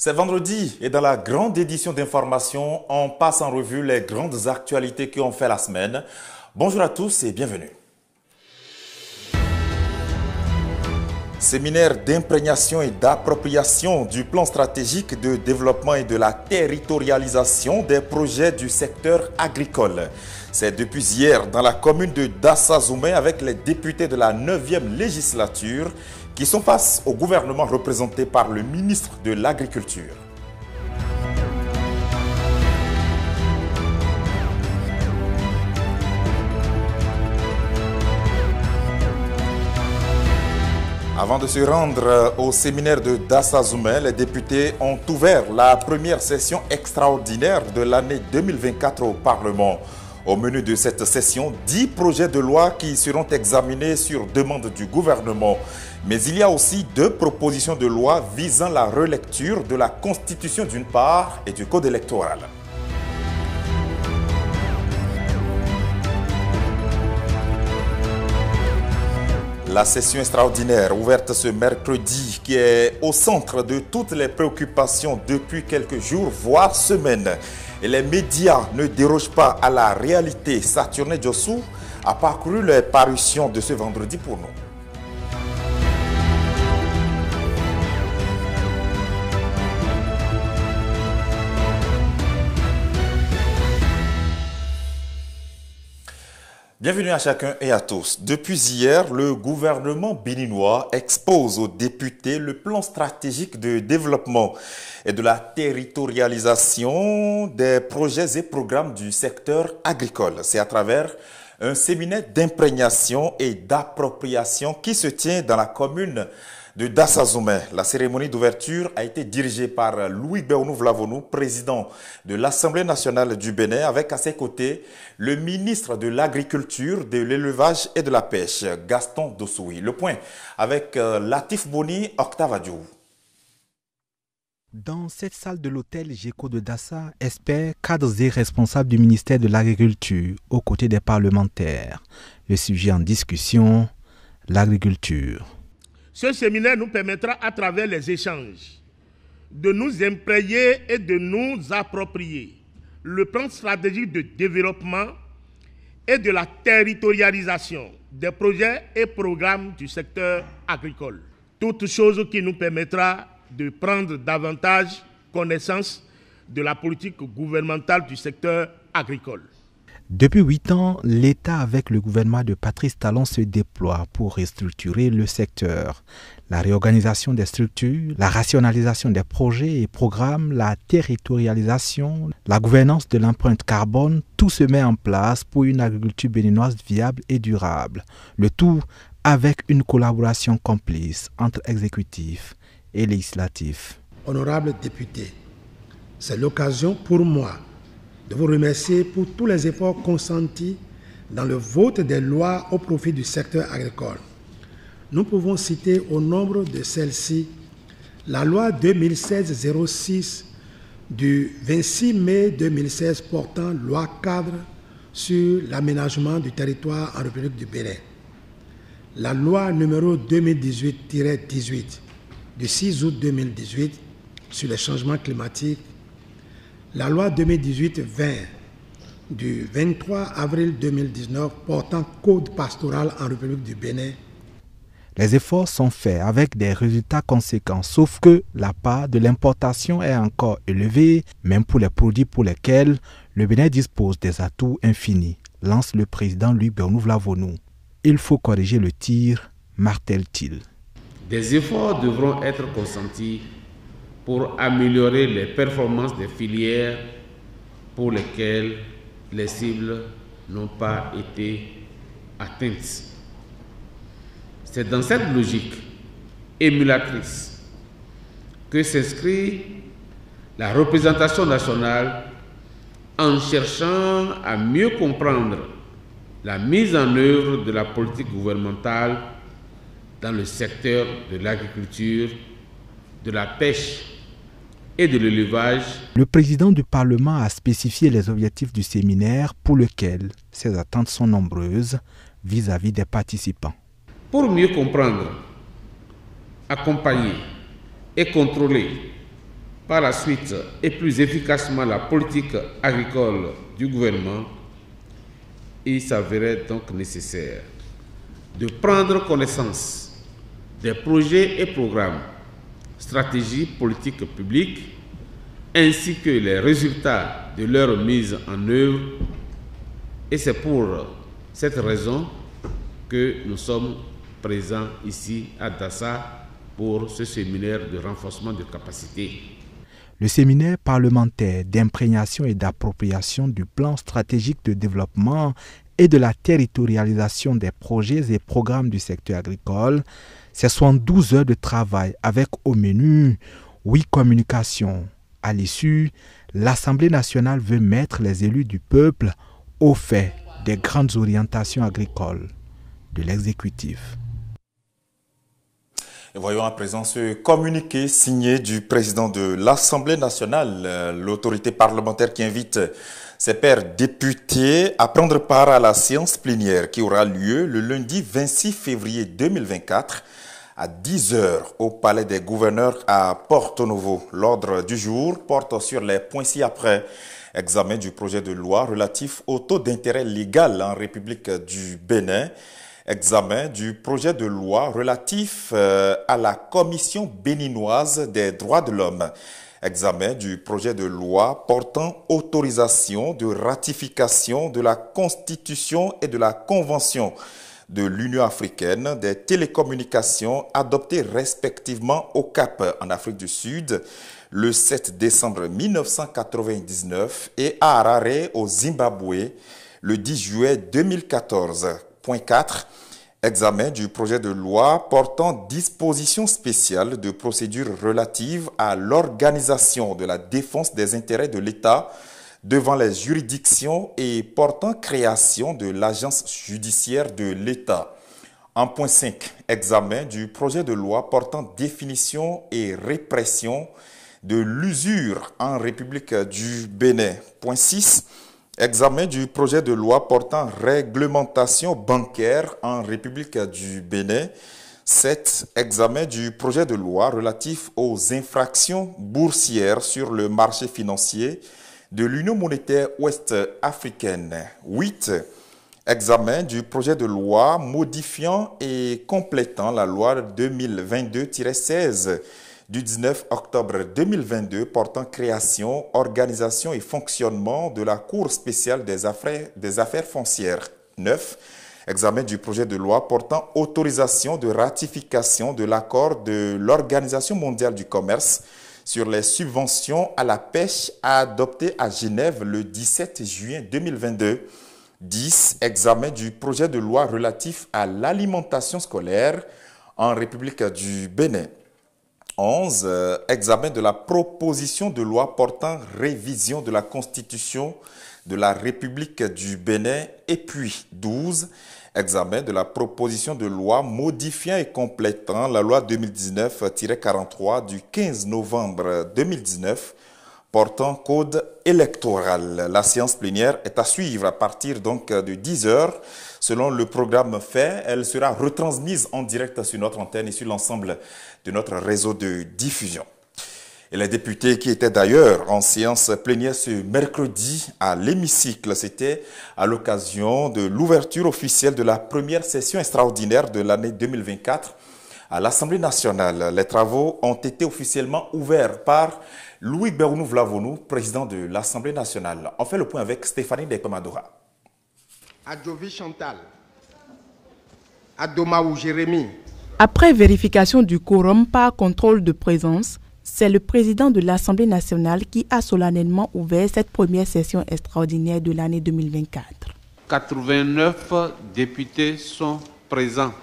C'est vendredi et dans la grande édition d'information, on passe en revue les grandes actualités qui ont fait la semaine. Bonjour à tous et bienvenue. Séminaire d'imprégnation et d'appropriation du plan stratégique de développement et de la territorialisation des projets du secteur agricole. C'est depuis hier dans la commune de Dassa-Zoumé avec les députés de la 9e législature qui sont face au gouvernement représenté par le ministre de l'Agriculture. Avant de se rendre au séminaire de Dassa-Zoumé, les députés ont ouvert la première session extraordinaire de l'année 2024 au Parlement. Au menu de cette session, 10 projets de loi qui seront examinés sur demande du gouvernement. Mais il y a aussi 2 propositions de loi visant la relecture de la Constitution d'une part et du Code électoral. La session extraordinaire ouverte ce mercredi qui est au centre de toutes les préoccupations depuis quelques jours, voire semaines. Et les médias ne dérogent pas à la réalité. Saturne Djossou a parcouru les parutions de ce vendredi pour nous. Bienvenue à chacun et à tous. Depuis hier, le gouvernement béninois expose aux députés le plan stratégique de développement et de la territorialisation des projets et programmes du secteur agricole. C'est à travers un séminaire d'imprégnation et d'appropriation qui se tient dans la commune de Dassa-Zoumé. La cérémonie d'ouverture a été dirigée par Louis Béounou Vlavonou, président de l'Assemblée nationale du Bénin, avec à ses côtés le ministre de l'Agriculture, de l'Élevage et de la Pêche, Gaston Dossoui. Le point avec Latif Boni, Octave Adjou. Dans cette salle de l'hôtel GECO de Dassa, experts, cadres et responsables du ministère de l'Agriculture, aux côtés des parlementaires. Le sujet en discussion, l'agriculture. Ce séminaire nous permettra, à travers les échanges, de nous imprégner et de nous approprier le plan stratégique de développement et de la territorialisation des projets et programmes du secteur agricole. Toute chose qui nous permettra de prendre davantage connaissance de la politique gouvernementale du secteur agricole. Depuis 8 ans, l'État avec le gouvernement de Patrice Talon se déploie pour restructurer le secteur. La réorganisation des structures, la rationalisation des projets et programmes, la territorialisation, la gouvernance de l'empreinte carbone, tout se met en place pour une agriculture béninoise viable et durable. Le tout avec une collaboration complice entre exécutif et législatif. Honorables députés, c'est l'occasion pour moi de vous remercier pour tous les efforts consentis dans le vote des lois au profit du secteur agricole. Nous pouvons citer au nombre de celles-ci la loi 2016-06 du 26 mai 2016 portant loi cadre sur l'aménagement du territoire en République du Bénin, la loi numéro 2018-18 du 6 août 2018 sur les changements climatiques, la loi 2018-20 du 23 avril 2019 portant code pastoral en République du Bénin. Les efforts sont faits avec des résultats conséquents, sauf que la part de l'importation est encore élevée, même pour les produits pour lesquels le Bénin dispose des atouts infinis, lance le président Louis Béounou Vlavonou. Il faut corriger le tir, martèle-t-il. Des efforts devront être consentis pour améliorer les performances des filières pour lesquelles les cibles n'ont pas été atteintes. C'est dans cette logique émulatrice que s'inscrit la représentation nationale en cherchant à mieux comprendre la mise en œuvre de la politique gouvernementale dans le secteur de l'agriculture, de la pêche et de l'élevage. Le président du Parlement a spécifié les objectifs du séminaire pour lequel ses attentes sont nombreuses vis-à-vis des participants. Pour mieux comprendre, accompagner et contrôler par la suite et plus efficacement la politique agricole du gouvernement, il s'avérait donc nécessaire de prendre connaissance des projets et programmes, stratégies politiques publiques, ainsi que les résultats de leur mise en œuvre. Et c'est pour cette raison que nous sommes présents ici à Dassa pour ce séminaire de renforcement de capacités. Le séminaire parlementaire d'imprégnation et d'appropriation du plan stratégique de développement et de la territorialisation des projets et programmes du secteur agricole, c'est 72 heures de travail avec au menu 8 communications. À l'issue, l'Assemblée nationale veut mettre les élus du peuple au fait des grandes orientations agricoles de l'exécutif. Et voyons à présent ce communiqué signé du président de l'Assemblée nationale, l'autorité parlementaire qui invite ses pairs députés à prendre part à la séance plénière qui aura lieu le lundi 26 février 2024 à 10h au Palais des Gouverneurs à Porto-Novo. L'ordre du jour porte sur les points ci-après. Examen du projet de loi relatif au taux d'intérêt légal en République du Bénin. Examen du projet de loi relatif à la Commission béninoise des droits de l'homme. Examen du projet de loi portant autorisation de ratification de la Constitution et de la Convention de l'Union africaine des télécommunications adoptées respectivement au Cap en Afrique du Sud le 7 décembre 1999 et à Harare au Zimbabwe le 10 juillet 2014. Point 4. Examen du projet de loi portant dispositions spéciales de procédures relatives à l'organisation de la défense des intérêts de l'État devant les juridictions et portant création de l'agence judiciaire de l'État. En point 5, examen du projet de loi portant définition et répression de l'usure en République du Bénin. Point 6, examen du projet de loi portant réglementation bancaire en République du Bénin. 7. Examen du projet de loi relatif aux infractions boursières sur le marché financier de l'Union monétaire ouest-africaine. 8. Examen du projet de loi modifiant et complétant la loi 2022-16 du 19 octobre 2022 portant création, organisation et fonctionnement de la Cour spéciale des affaires foncières. 9. Examen du projet de loi portant autorisation de ratification de l'accord de l'Organisation mondiale du commerce sur les subventions à la pêche adopté à Genève le 17 juin 2022. 10. Examen du projet de loi relatif à l'alimentation scolaire en République du Bénin. 11. Examen de la proposition de loi portant révision de la Constitution de la République du Bénin. Et puis 12. Examen de la proposition de loi modifiant et complétant la loi 2019-43 du 15 novembre 2019 portant code électoral. La séance plénière est à suivre à partir donc de 10h. Selon le programme fait, elle sera retransmise en direct sur notre antenne et sur l'ensemble de notre réseau de diffusion. Et les députés qui étaient d'ailleurs en séance plénière ce mercredi à l'hémicycle, c'était à l'occasion de l'ouverture officielle de la première session extraordinaire de l'année 2024 à l'Assemblée nationale. Les travaux ont été officiellement ouverts par Louis Berounou Vlavonou, président de l'Assemblée nationale. On fait le point avec Stéphanie Depemadora. Adjovi Chantal, Adomaou Jérémy. Après vérification du quorum par contrôle de présence, c'est le président de l'Assemblée nationale qui a solennellement ouvert cette première session extraordinaire de l'année 2024. 89 députés sont présents.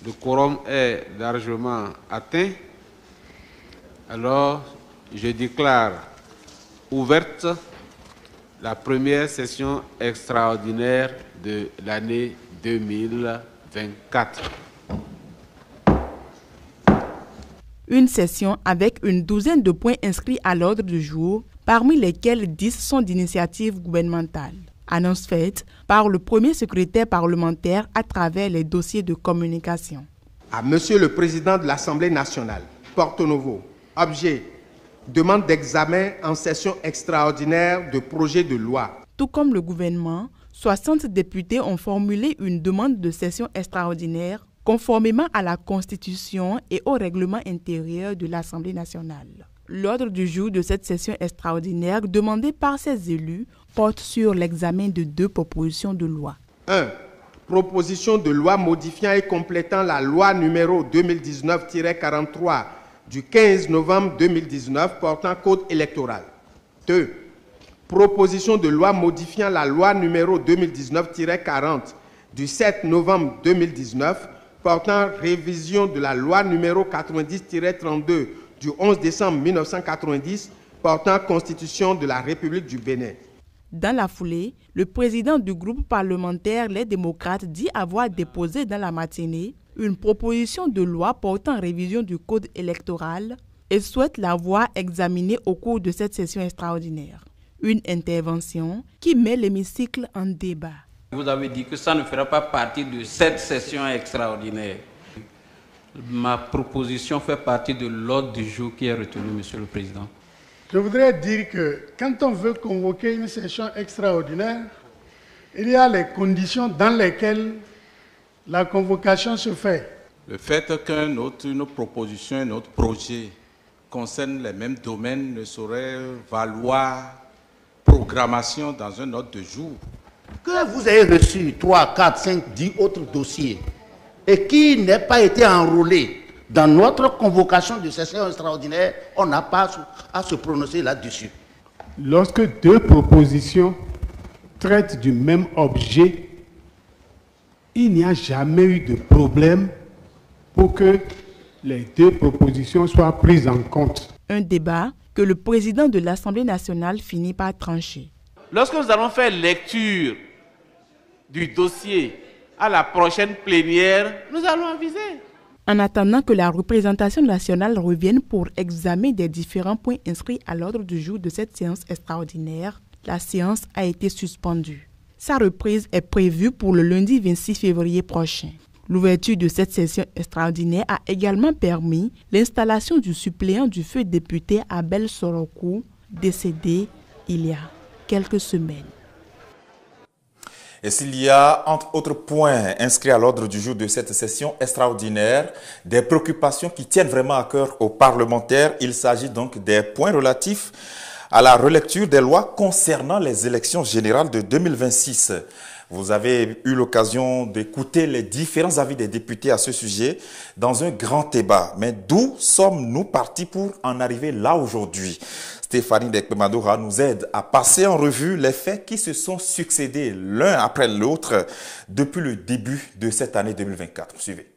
Le quorum est largement atteint. Alors, je déclare ouverte la première session extraordinaire de l'année 2024. Une session avec une douzaine de points inscrits à l'ordre du jour, parmi lesquels 10 sont d'initiative gouvernementale. Annonce faite par le premier secrétaire parlementaire à travers les dossiers de communication. À Monsieur le Président de l'Assemblée nationale, Porto-Novo, objet demande d'examen en session extraordinaire de projet de loi. Tout comme le gouvernement, 60 députés ont formulé une demande de session extraordinaire conformément à la Constitution et au règlement intérieur de l'Assemblée nationale. L'ordre du jour de cette session extraordinaire demandée par ces élus porte sur l'examen de 2 propositions de loi. 1. Proposition de loi modifiant et complétant la loi numéro 2019-43 du 15 novembre 2019 portant code électoral. 2. Proposition de loi modifiant la loi numéro 2019-40 du 7 novembre 2019 portant révision de la loi numéro 90-32 du 11 décembre 1990 portant constitution de la République du Bénin. Dans la foulée, le président du groupe parlementaire Les Démocrates dit avoir déposé dans la matinée une proposition de loi portant révision du code électoral et souhaite la voir examinée au cours de cette session extraordinaire. Une intervention qui met l'hémicycle en débat. Vous avez dit que ça ne fera pas partie de cette session extraordinaire. Ma proposition fait partie de l'ordre du jour qui est retenu, Monsieur le Président. Je voudrais dire que quand on veut convoquer une session extraordinaire, il y a les conditions dans lesquelles la convocation se fait. Le fait qu'une proposition, un autre projet concerne les mêmes domaines ne saurait valoir programmation dans un ordre de jour. Que vous ayez reçu 3, 4, 5, 10 autres dossiers et qui n'ait pas été enrôlé dans notre convocation de session extraordinaire, on n'a pas à se prononcer là-dessus. Lorsque 2 propositions traitent du même objet, il n'y a jamais eu de problème pour que les 2 propositions soient prises en compte. Un débat que le président de l'Assemblée nationale finit par trancher. Lorsque nous allons faire lecture du dossier à la prochaine plénière, nous allons aviser. En attendant que la représentation nationale revienne pour examiner des différents points inscrits à l'ordre du jour de cette séance extraordinaire, la séance a été suspendue. Sa reprise est prévue pour le lundi 26 février prochain. L'ouverture de cette session extraordinaire a également permis l'installation du suppléant du feu député Abel Sorokou, décédé il y a quelques semaines. Et s'il y a, entre autres points inscrits à l'ordre du jour de cette session extraordinaire, des préoccupations qui tiennent vraiment à cœur aux parlementaires, il s'agit donc des points relatifs à la relecture des lois concernant les élections générales de 2026. Vous avez eu l'occasion d'écouter les différents avis des députés à ce sujet dans un grand débat. Mais d'où sommes-nous partis pour en arriver là aujourd'hui? Stéphanie Dekpemadora nous aide à passer en revue les faits qui se sont succédés l'un après l'autre depuis le début de cette année 2024. Suivez.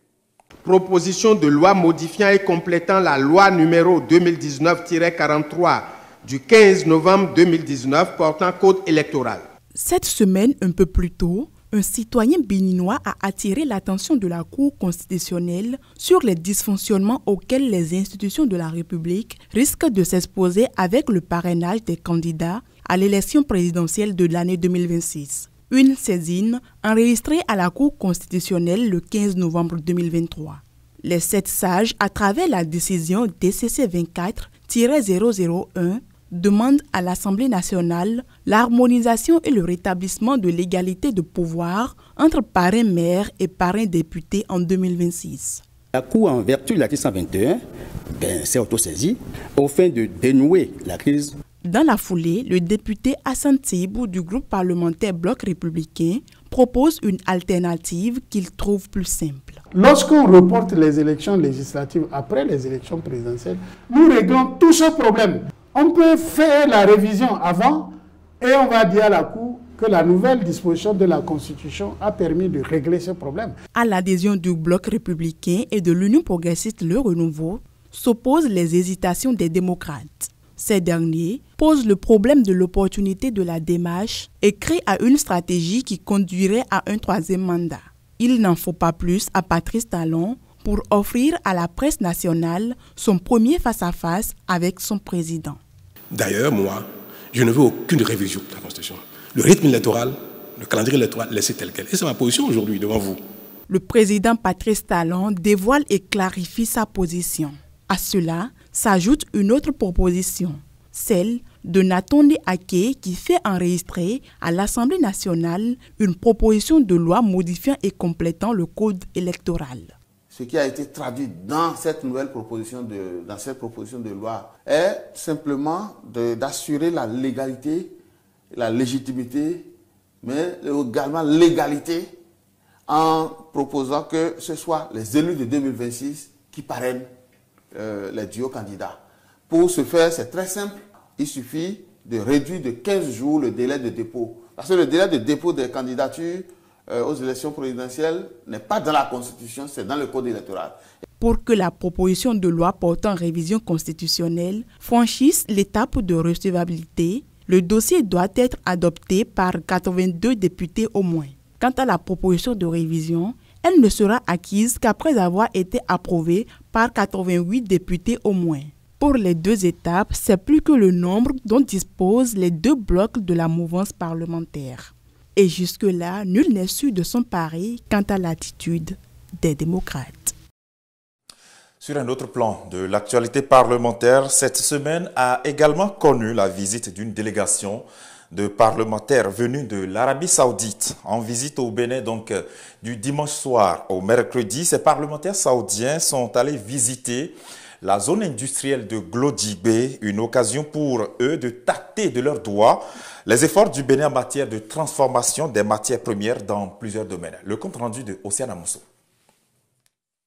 Proposition de loi modifiant et complétant la loi numéro 2019-43 du 15 novembre 2019 portant code électoral. Cette semaine, un peu plus tôt, un citoyen béninois a attiré l'attention de la Cour constitutionnelle sur les dysfonctionnements auxquels les institutions de la République risquent de s'exposer avec le parrainage des candidats à l'élection présidentielle de l'année 2026. Une saisine enregistrée à la Cour constitutionnelle le 15 novembre 2023. Les 7 sages, à travers la décision DCC 24-001, demande à l'Assemblée nationale l'harmonisation et le rétablissement de l'égalité de pouvoir entre parrain maire et parrain député en 2026. La Cour, en vertu de l'article 121, s'est autosaisie au fin de dénouer la crise. Dans la foulée, le député Hassan Tseibou du groupe parlementaire Bloc républicain propose une alternative qu'il trouve plus simple. Lorsqu'on reporte les élections législatives après les élections présidentielles, nous réglons tout ce problème. On peut faire la révision avant et on va dire à la Cour que la nouvelle disposition de la Constitution a permis de régler ce problème. À l'adhésion du Bloc républicain et de l'Union progressiste Le Renouveau s'opposent les hésitations des démocrates. Ces derniers posent le problème de l'opportunité de la démarche et créent à une stratégie qui conduirait à un 3e mandat. Il n'en faut pas plus à Patrice Talon pour offrir à la presse nationale son premier face-à-face avec son président. D'ailleurs, moi, je ne veux aucune révision de la Constitution. Le rythme électoral, le calendrier électoral, laissez tel quel. Et c'est ma position aujourd'hui devant vous. Le président Patrice Talon dévoile et clarifie sa position. À cela s'ajoute une autre proposition, celle de Natonde Ake qui fait enregistrer à l'Assemblée nationale une proposition de loi modifiant et complétant le code électoral. Ce qui a été traduit dans cette nouvelle proposition de loi est simplement d'assurer la légalité, la légitimité, mais également l'égalité en proposant que ce soit les élus de 2026 qui parrainent les duos candidats. Pour ce faire, c'est très simple. Il suffit de réduire de 15 jours le délai de dépôt. Parce que le délai de dépôt des candidatures aux élections présidentielles n'est pas dans la Constitution, c'est dans le Code électoral. Pour que la proposition de loi portant révision constitutionnelle franchisse l'étape de recevabilité, le dossier doit être adopté par 82 députés au moins. Quant à la proposition de révision, elle ne sera acquise qu'après avoir été approuvée par 88 députés au moins. Pour les deux étapes, c'est plus que le nombre dont disposent les deux blocs de la mouvance parlementaire. Et jusque-là, nul n'est sûr de son pari quant à l'attitude des démocrates. Sur un autre plan de l'actualité parlementaire, cette semaine a également connu la visite d'une délégation de parlementaires venus de l'Arabie Saoudite. En visite au Bénin, donc du dimanche soir au mercredi, ces parlementaires saoudiens sont allés visiter la zone industrielle de Glodjibé, une occasion pour eux de tâter de leurs doigts les efforts du Bénin en matière de transformation des matières premières dans plusieurs domaines. Le compte rendu de Océane Amousso.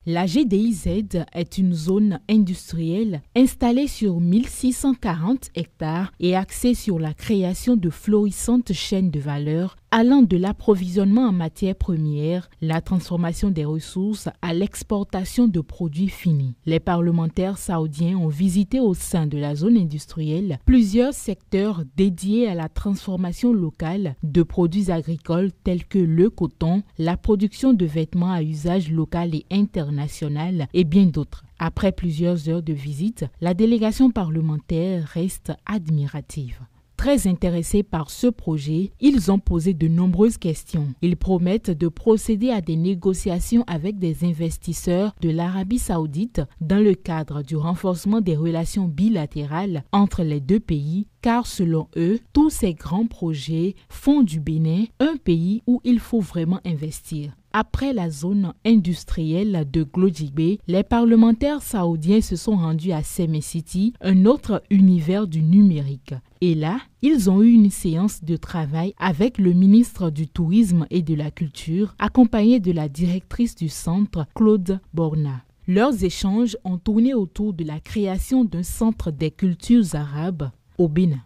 La GDIZ est une zone industrielle installée sur 1640 hectares et axée sur la création de florissantes chaînes de valeur allant de l'approvisionnement en matières premières, la transformation des ressources à l'exportation de produits finis. Les parlementaires saoudiens ont visité au sein de la zone industrielle plusieurs secteurs dédiés à la transformation locale de produits agricoles tels que le coton, la production de vêtements à usage local et international et bien d'autres. Après plusieurs heures de visite, la délégation parlementaire reste admirative. Très intéressés par ce projet, ils ont posé de nombreuses questions. Ils promettent de procéder à des négociations avec des investisseurs de l'Arabie Saoudite dans le cadre du renforcement des relations bilatérales entre les deux pays, car selon eux, tous ces grands projets font du Bénin un pays où il faut vraiment investir. Après la zone industrielle de Glodjibé, les parlementaires saoudiens se sont rendus à Seme City, un autre univers du numérique. Et là, ils ont eu une séance de travail avec le ministre du Tourisme et de la Culture, accompagné de la directrice du centre, Claude Borna. Leurs échanges ont tourné autour de la création d'un centre des cultures arabes au Bénin.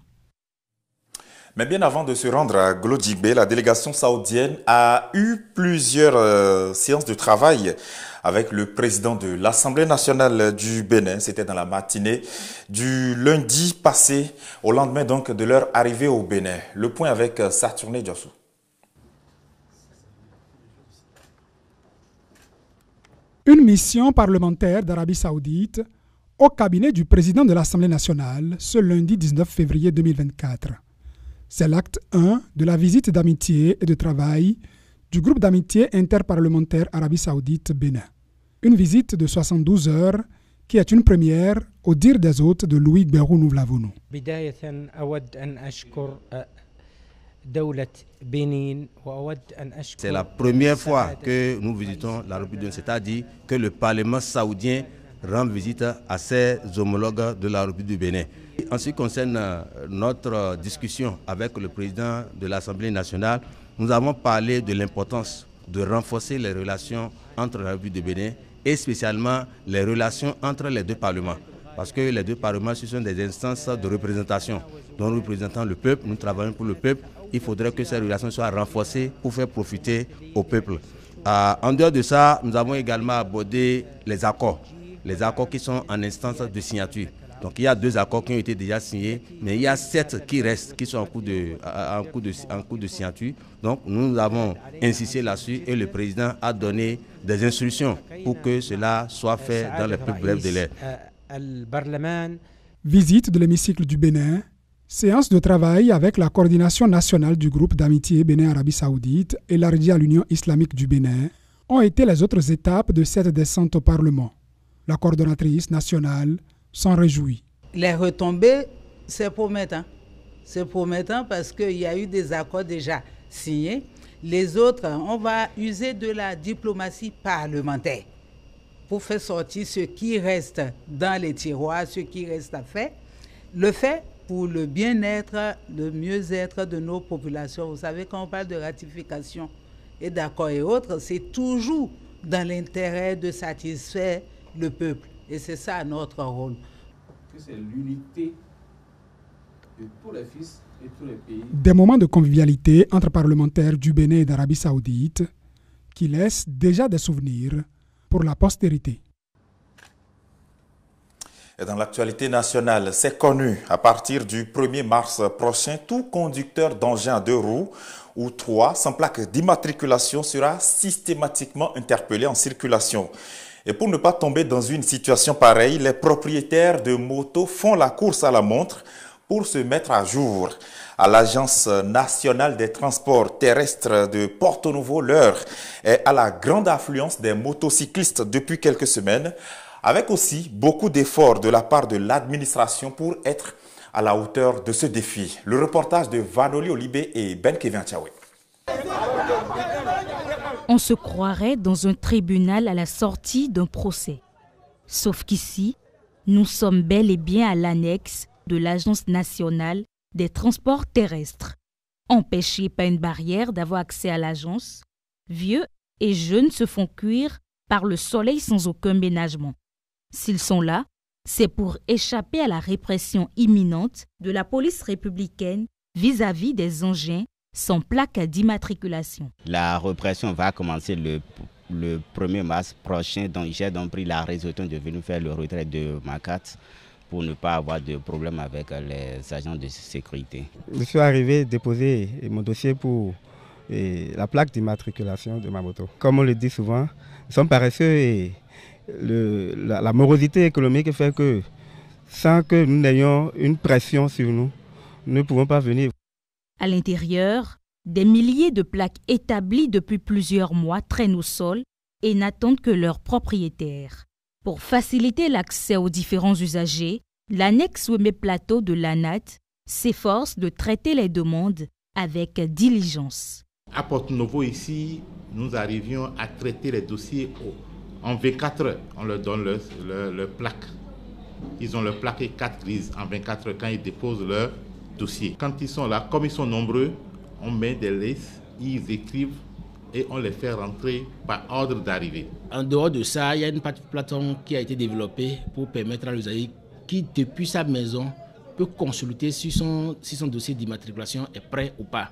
Mais bien avant de se rendre à Glodjibé, la délégation saoudienne a eu plusieurs séances de travail avec le président de l'Assemblée nationale du Bénin. C'était dans la matinée du lundi passé, au lendemain donc de leur arrivée au Bénin. Le point avec Saturné Diossou. Une mission parlementaire d'Arabie Saoudite au cabinet du président de l'Assemblée nationale ce lundi 19 février 2024. C'est l'acte 1 de la visite d'amitié et de travail du groupe d'amitié interparlementaire Arabie Saoudite-Bénin. Une visite de 72 heures qui est une première au dire des hôtes de Louis Gbérou Nouvlavonou. C'est la première fois que nous visitons la République, c'est-à-dire que le Parlement saoudien rend visite à ses homologues de la République du Bénin. En ce qui concerne notre discussion avec le président de l'Assemblée nationale, nous avons parlé de l'importance de renforcer les relations entre la République du Bénin et spécialement les relations entre les deux parlements. Parce que les deux parlements, ce sont des instances de représentation dont nous représentons le peuple, nous travaillons pour le peuple. Il faudrait que ces relations soient renforcées pour faire profiter au peuple. En dehors de ça, nous avons également abordé les accords qui sont en instance de signature. Donc il y a 2 accords qui ont été déjà signés, mais il y a 7 qui restent, qui sont en cours de signature. Donc nous avons insisté là-dessus et le président a donné des instructions pour que cela soit fait dans les plus brefs délais. Visite de l'hémicycle du Bénin, séance de travail avec la coordination nationale du groupe d'amitié Bénin-Arabie Saoudite élargie à l'Union islamique du Bénin ont été les autres étapes de cette descente au Parlement. La coordonnatrice nationale, s'en réjouit. Les retombées, c'est promettant. C'est promettant parce qu'il y a eu des accords déjà signés. Les autres, on va user de la diplomatie parlementaire pour faire sortir ce qui reste dans les tiroirs, ce qui reste à faire. Le fait pour le bien-être, le mieux-être de nos populations. Vous savez, quand on parle de ratification et d'accords et autres, c'est toujours dans l'intérêt de satisfaire le peuple. Et c'est ça notre rôle. C'est l'unité de tous les fils et tous les pays. Des moments de convivialité entre parlementaires du Bénin et d'Arabie Saoudite qui laissent déjà des souvenirs pour la postérité. Et dans l'actualité nationale, c'est connu, à partir du 1er mars prochain, tout conducteur d'engin à 2 roues ou 3 sans plaque d'immatriculation sera systématiquement interpellé en circulation. Et pour ne pas tomber dans une situation pareille, les propriétaires de motos font la course à la montre pour se mettre à jour. À l'Agence nationale des transports terrestres de Porto-Novo, l'heure est à la grande affluence des motocyclistes depuis quelques semaines, avec aussi beaucoup d'efforts de la part de l'administration pour être à la hauteur de ce défi. Le reportage de Vanoli Olibé et Ben Kevin Tchaoui. On se croirait dans un tribunal à la sortie d'un procès. Sauf qu'ici, nous sommes bel et bien à l'annexe de l'Agence nationale des transports terrestres. Empêchés par une barrière d'avoir accès à l'agence, vieux et jeunes se font cuire par le soleil sans aucun ménagement. S'ils sont là, c'est pour échapper à la répression imminente de la police républicaine vis-à-vis des engins sans plaque d'immatriculation. La répression va commencer le 1er mars prochain, donc j'ai donc pris la résolution de venir faire le retrait de ma carte pour ne pas avoir de problème avec les agents de sécurité. Je suis arrivé déposer mon dossier pour la plaque d'immatriculation de ma moto. Comme on le dit souvent, nous sommes paresseux et la morosité économique fait que sans que nous n'ayons une pression sur nous, nous ne pouvons pas venir. À l'intérieur, des milliers de plaques établies depuis plusieurs mois traînent au sol et n'attendent que leurs propriétaires. Pour faciliter l'accès aux différents usagers, l'annexe Wemé Plateau de l'ANAT s'efforce de traiter les demandes avec diligence. À Porto-Novo, ici, nous arrivions à traiter les dossiers en 24 heures. On leur donne leur plaque. Ils ont leur plaque et 4 grises en 24 heures quand ils déposent leur dossier. Quand ils sont là, comme ils sont nombreux, on met des listes, ils écrivent et on les fait rentrer par ordre d'arrivée. En dehors de ça, il y a une plateforme qui a été développée pour permettre à l'usager qui, depuis sa maison, peut consulter si son dossier d'immatriculation est prêt ou pas.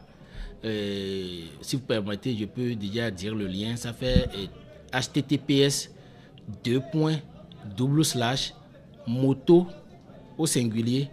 Si vous permettez, je peux déjà dire le lien. Ça fait https://moto au singulier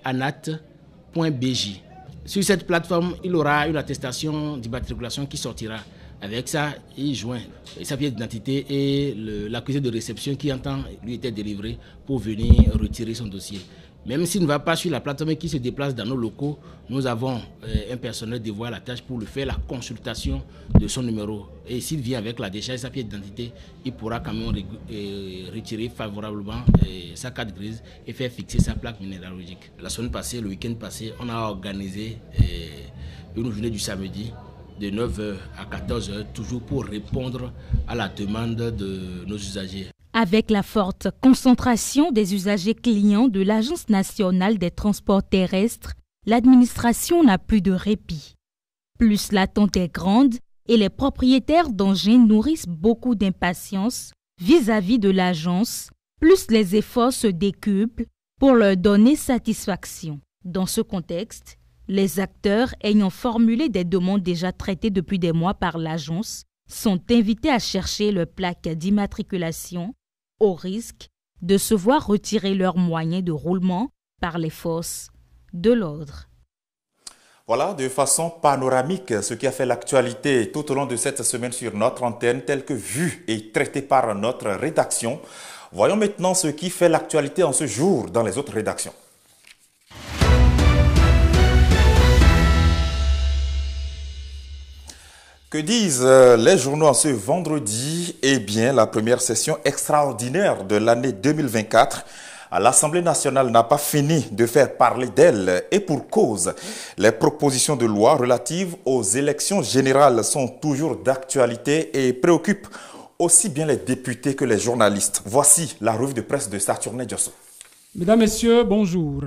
.anat.bj. Sur cette plateforme, il aura une attestation d'immatriculation qui sortira. Avec ça, il joint sa pièce d'identité et l'accusé de réception qui entend lui était délivré pour venir retirer son dossier. Même s'il ne va pas sur la plateforme et qu'il se déplace dans nos locaux, nous avons un personnel dévoué à la tâche pour lui faire la consultation de son numéro. Et s'il vient avec la décharge, sa pièce d'identité, il pourra quand même retirer favorablement sa carte grise et faire fixer sa plaque minéralogique. La semaine passée, le week-end passé, on a organisé une journée du samedi de 9h à 14h, toujours pour répondre à la demande de nos usagers. Avec la forte concentration des usagers clients de l'Agence nationale des transports terrestres, l'administration n'a plus de répit. Plus l'attente est grande et les propriétaires d'engins nourrissent beaucoup d'impatience vis-à-vis de l'agence, plus les efforts se décuplent pour leur donner satisfaction. Dans ce contexte, les acteurs ayant formulé des demandes déjà traitées depuis des mois par l'agence sont invités à chercher leur plaque d'immatriculation au risque de se voir retirer leurs moyens de roulement par les forces de l'ordre. Voilà, de façon panoramique, ce qui a fait l'actualité tout au long de cette semaine sur notre antenne, tel que vu et traité par notre rédaction. Voyons maintenant ce qui fait l'actualité en ce jour dans les autres rédactions. Que disent les journaux en ce vendredi? Eh bien, la première session extraordinaire de l'année 2024 l'Assemblée nationale n'a pas fini de faire parler d'elle et pour cause. Les propositions de loi relatives aux élections générales sont toujours d'actualité et préoccupent aussi bien les députés que les journalistes. Voici la revue de presse de Saturnin Diosso. Mesdames, Messieurs, bonjour.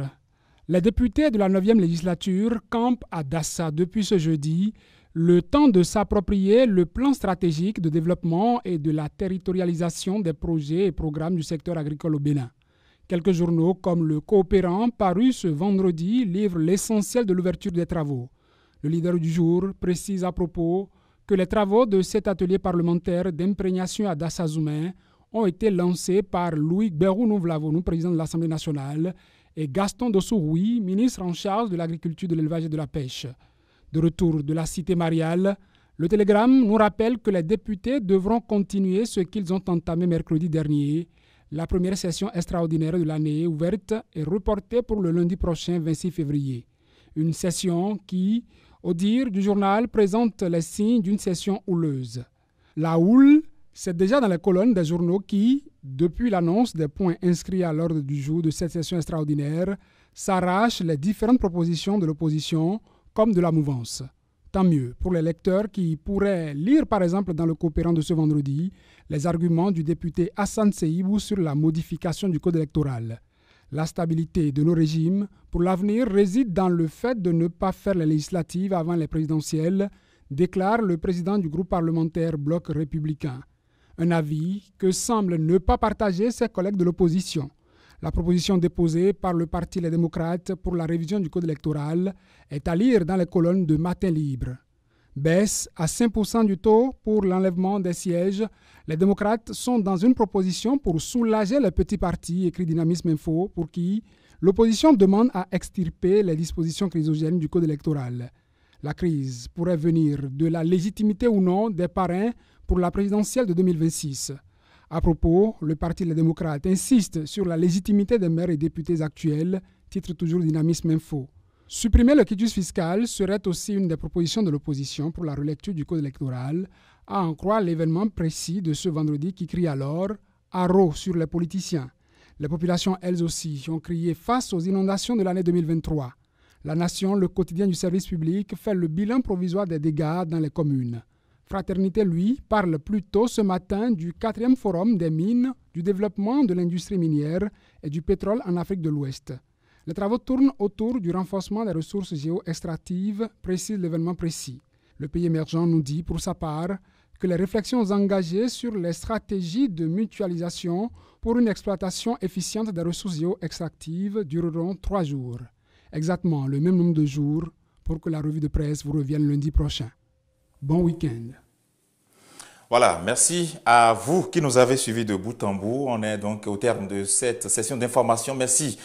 Les députés de la 9e législature campent à Dassa depuis ce jeudi le temps de s'approprier le plan stratégique de développement et de la territorialisation des projets et programmes du secteur agricole au Bénin. Quelques journaux comme Le Coopérant, paru ce vendredi, livrent l'essentiel de l'ouverture des travaux. Le leader du jour précise à propos que les travaux de cet atelier parlementaire d'imprégnation à Dassa-Zoumé ont été lancés par Louis Gbérou-Nouvlavonou, président de l'Assemblée nationale, et Gaston Dossou-Roui, ministre en charge de l'agriculture, de l'élevage et de la pêche. De retour de la cité mariale, le télégramme nous rappelle que les députés devront continuer ce qu'ils ont entamé mercredi dernier. La première session extraordinaire de l'année ouverte est reportée pour le lundi prochain, 26 février. Une session qui, au dire du journal, présente les signes d'une session houleuse. La houle, c'est déjà dans les colonnes des journaux qui, depuis l'annonce des points inscrits à l'ordre du jour de cette session extraordinaire, s'arrachent les différentes propositions de l'opposition comme de la mouvance. Tant mieux pour les lecteurs qui pourraient lire par exemple dans le Coopérant de ce vendredi les arguments du député Hassan Seibou sur la modification du code électoral. La stabilité de nos régimes pour l'avenir réside dans le fait de ne pas faire les législatives avant les présidentielles, déclare le président du groupe parlementaire Bloc républicain. Un avis que semblent ne pas partager ses collègues de l'opposition. La proposition déposée par le Parti Les Démocrates pour la révision du code électoral est à lire dans les colonnes de Matin Libre. Baisse à 5% du taux pour l'enlèvement des sièges. Les démocrates sont dans une proposition pour soulager les petits partis, écrit Dynamisme Info, pour qui l'opposition demande à extirper les dispositions chrysogènes du code électoral. La crise pourrait venir de la légitimité ou non des parrains pour la présidentielle de 2026. À propos, le Parti Les Démocrates insiste sur la légitimité des maires et députés actuels, titre toujours Dynamisme Info. Supprimer le quitus fiscal serait aussi une des propositions de l'opposition pour la relecture du code électoral, à en croire l'événement précis de ce vendredi qui crie alors « haro sur les politiciens ». Les populations, elles aussi, ont crié face aux inondations de l'année 2023. La Nation, le quotidien du service public, fait le bilan provisoire des dégâts dans les communes. Fraternité, lui, parle plus tôt ce matin du 4e forum des mines, du développement de l'industrie minière et du pétrole en Afrique de l'Ouest. Les travaux tournent autour du renforcement des ressources géo-extractives, précise l'événement précis. Le pays émergent nous dit, pour sa part, que les réflexions engagées sur les stratégies de mutualisation pour une exploitation efficiente des ressources géo-extractives dureront 3 jours. Exactement le même nombre de jours pour que la revue de presse vous revienne lundi prochain. Bon week-end. Voilà, merci à vous qui nous avez suivis de bout en bout. On est donc au terme de cette session d'information. Merci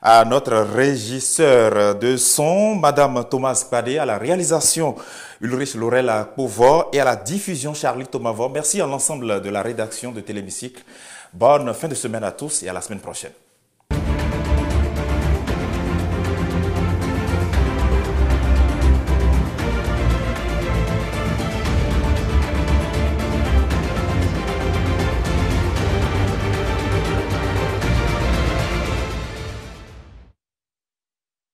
à notre régisseur de son, Madame Thomas Padé, à la réalisation Ulrich Laurel Pauvor et à la diffusion Charlie Thomavor. Merci à l'ensemble de la rédaction de Téléhémicycle. Bonne fin de semaine à tous et à la semaine prochaine.